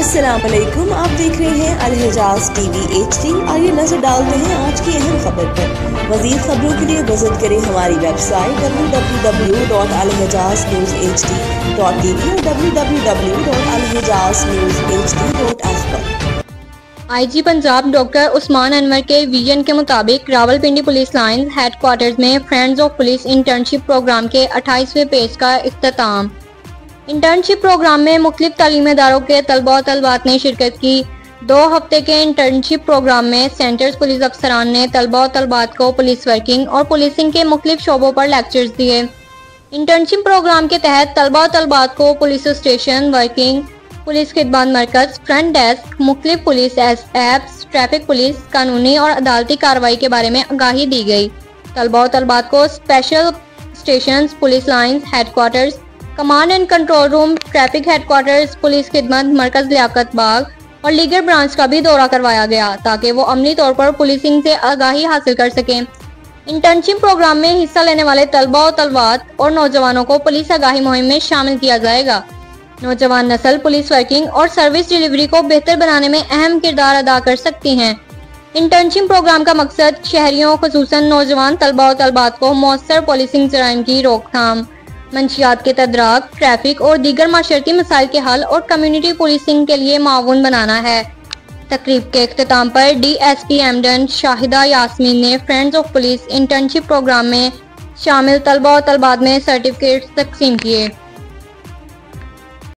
السلام علیکم، آپ دیکھ رہے ہیں الحجاز ٹی وی HD۔ آئیے نظر ڈالتے ہیں آج کی اہم خبر پر۔ مزید خبروں کے لیے وزٹ کریں ہماری ویب سائٹ www.alhijaznewshd.tv اور www.alhijaznewshd.app پر۔ IG پنجاب ڈاکٹر عثمان انور کے ویژن کے مطابق Rawalpindi police lines headquarters میں friends of police internship programme کے 28ویں پیج کا اختتام۔ انٹرنشپ پروگرام میں مختلف تعلیمی اداروں کے طلباء و طالبات نے شرکت کی۔ 2 ہفتے کے انٹرنشپ پروگرام میں سینٹرز پولیس افسران نے طلباء و طالبات کو پولیس ورکنگ اور پولیسنگ کے مختلف شعبوں پر لیکچرز دیے۔ انٹرنشپ پروگرام کے تحت طلباء و طالبات کو پولیس اسٹیشن ورکنگ، پولیس خدمات مرکز، فرنٹ ڈیسک، مختلف پولیس ایپس، ٹریفک پولیس، قانونی اور عدالتی کارروائی کے بارے میں آگاہی دی گئی۔ طلباء و طالبات کو special stations, police lines headquarters, command and control room, traffic headquarters, police خدمت مرکز لیاقت باغ اور لیگر برانچ کا بھی دورہ کروایا گیا تاکہ وہ عملی طور پر پولیسنگ سے آگاہی حاصل کر سکیں۔ انٹرنشپ پروگرام میں حصہ لینے والے طلباء و طالبات اور نوجوانوں کو پولیس آگاہی مہم میں شامل کیا جائے گا۔ نوجوان نسل پولیس ورکنگ اور سروس ڈیلیوری کو بہتر بنانے میں اہم کردار ادا کر سکتی ہیں۔ انٹرنشپ پروگرام کا مقصد شہریوں خصوصاً نوجوان طلباء و طالبات کو مؤثر پولیسنگ جرائم کی روک تھام، منشیات کے تدارک، ٹریفک اور دیگر معاشرتی مسائل کے حل اور کمیونٹی پولیسنگ کے لیے معاون بنانا ہے۔ تقریب کے اختتام پر DSP ایمڈن شاہدہ یاسمین نے friends of police internship programme میں شامل طلباء و طالبات میں سرٹیفکیٹس تقسیم کیے۔